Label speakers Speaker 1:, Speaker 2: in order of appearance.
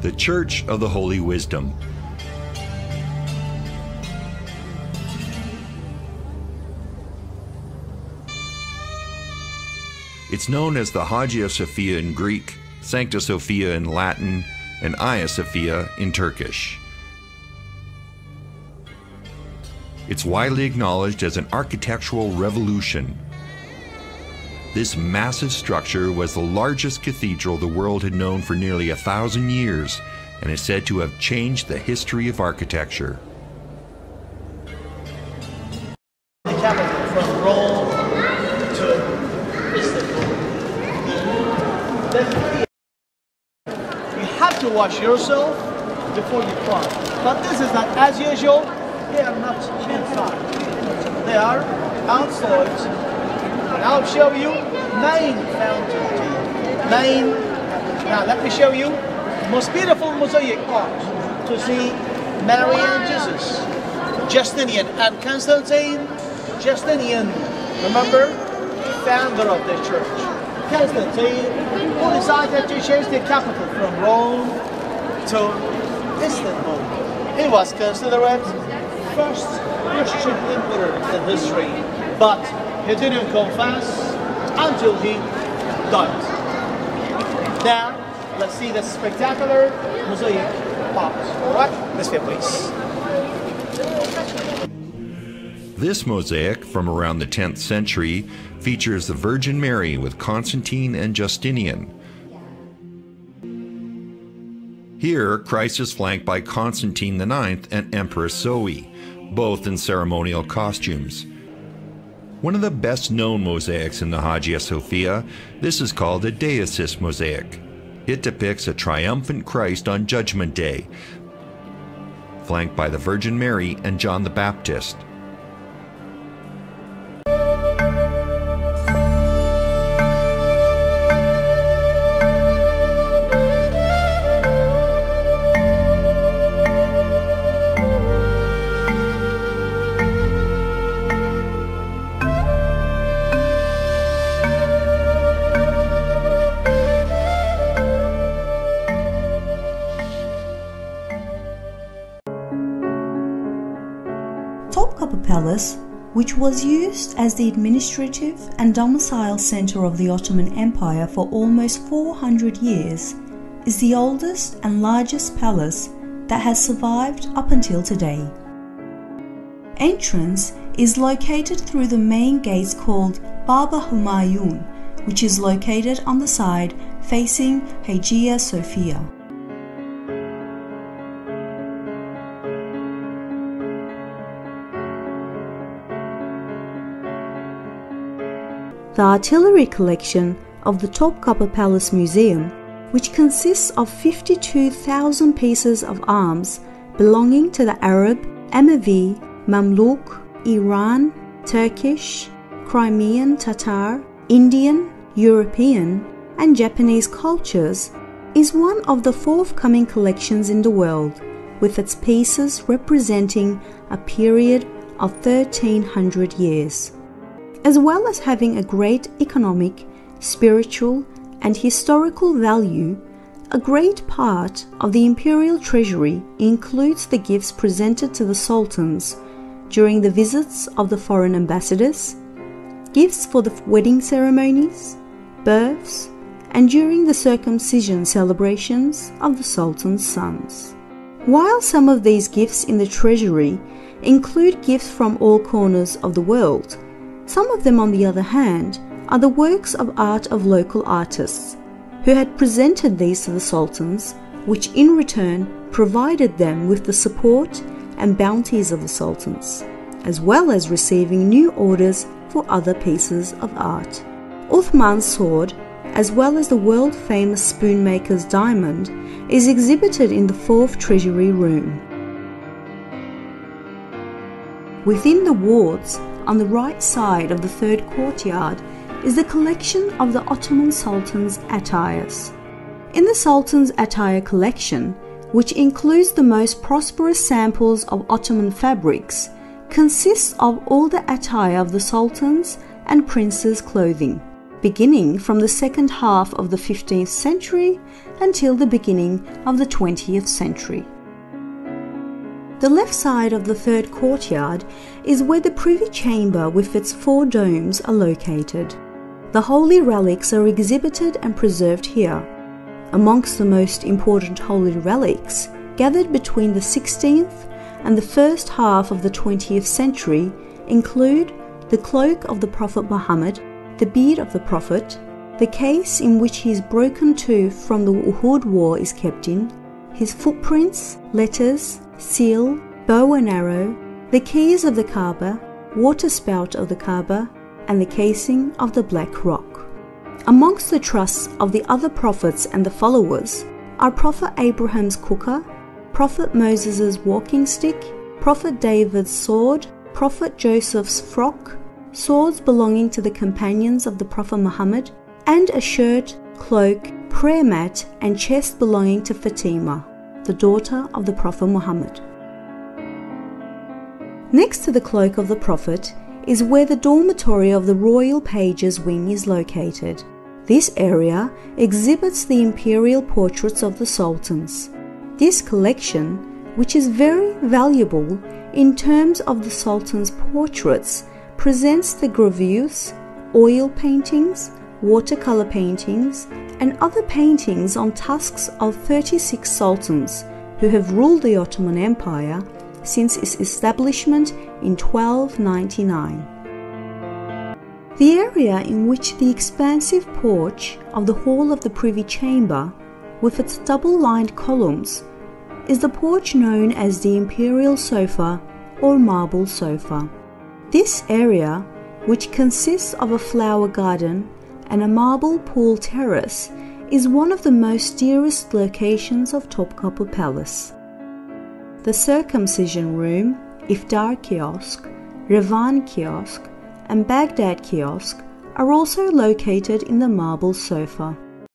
Speaker 1: the Church of the Holy Wisdom. It's known as the Hagia Sophia in Greek, Sancta Sophia in Latin, and Hagia Sophia in Turkish. It's widely acknowledged as an architectural revolution. This massive structure was the largest cathedral the world had known for nearly 1,000 years and is said to have changed the history of architecture.
Speaker 2: The capital from Rome to Istanbul. You have to wash yourself before you climb. But this is not as usual. They are not inside. They are outside. I'll show you main fountain. Now let me show you most beautiful mosaic art to see Mary and Jesus. Justinian and Constantine. Justinian, remember, founder of the church. Constantine, who decided to change the capital from Rome to Istanbul. He was considered first Christian emperor in history, but he didn't confess until he died. Now, let's see the spectacular mosaic art. Alright, this way please.
Speaker 1: This mosaic from around the 10th century features the Virgin Mary with Constantine and Justinian. Here, Christ is flanked by Constantine IX and Empress Zoe, both in ceremonial costumes. One of the best known mosaics in the Hagia Sophia, this is called a Deicist mosaic. It depicts a triumphant Christ on Judgment Day, flanked by the Virgin Mary and John the Baptist.
Speaker 3: Topkapı Palace, which was used as the administrative and domicile center of the Ottoman Empire for almost 400 years, is the oldest and largest palace that has survived up until today. Entrance is located through the main gates called Baba Humayun, which is located on the side facing Hagia Sophia. The artillery collection of the Topkapı Palace Museum, which consists of 52,000 pieces of arms belonging to the Arab, Emevi, Mamluk, Iran, Turkish, Crimean Tatar, Indian, European, and Japanese cultures, is one of the forthcoming collections in the world, with its pieces representing a period of 1,300 years. As well as having a great economic, spiritual, and historical value, a great part of the imperial treasury includes the gifts presented to the sultans during the visits of the foreign ambassadors, gifts for the wedding ceremonies, births, and during the circumcision celebrations of the sultan's sons. While some of these gifts in the treasury include gifts from all corners of the world, some of them, on the other hand, are the works of art of local artists, who had presented these to the sultans, which in return provided them with the support and bounties of the sultans, as well as receiving new orders for other pieces of art. Uthman's sword, as well as the world-famous spoonmaker's diamond, is exhibited in the 4th Treasury Room. Within the wards, on the right side of the 3rd courtyard, is the collection of the Ottoman Sultan's attires. In the Sultan's attire collection, which includes the most prosperous samples of Ottoman fabrics, consists of all the attire of the sultans and princes' clothing, beginning from the second half of the 15th century until the beginning of the 20th century. The left side of the third courtyard is where the privy chamber with its 4 domes are located. The holy relics are exhibited and preserved here. Amongst the most important holy relics gathered between the 16th and the first half of the 20th century include the cloak of the Prophet Muhammad, the beard of the Prophet, the case in which his broken tooth from the Uhud war is kept in, his footprints, letters, seal, bow and arrow, the keys of the Kaaba, water spout of the Kaaba, and the casing of the Black Rock. Amongst the trusts of the other prophets and the followers are Prophet Abraham's cooker, Prophet Moses' walking stick, Prophet David's sword, Prophet Joseph's frock, swords belonging to the companions of the Prophet Muhammad, and a shirt, cloak, prayer mat, and chest belonging to Fatima, the daughter of the Prophet Muhammad. Next to the cloak of the Prophet is where the dormitory of the Royal Pages Wing is located. This area exhibits the imperial portraits of the sultans. This collection, which is very valuable in terms of the sultan's portraits, presents the gravures, oil paintings, watercolor paintings, and other paintings on tusks of 36 sultans who have ruled the Ottoman Empire since its establishment in 1299. The area in which the expansive porch of the Hall of the Privy Chamber, with its double-lined columns, is the porch known as the Imperial Sofa or Marble Sofa. This area, which consists of a flower garden and a marble pool terrace, is one of the most dearest locations of Topkapı Palace. The Circumcision Room, Iftar Kiosk, Revan Kiosk, and Baghdad Kiosk are also located in the Marble Sofa.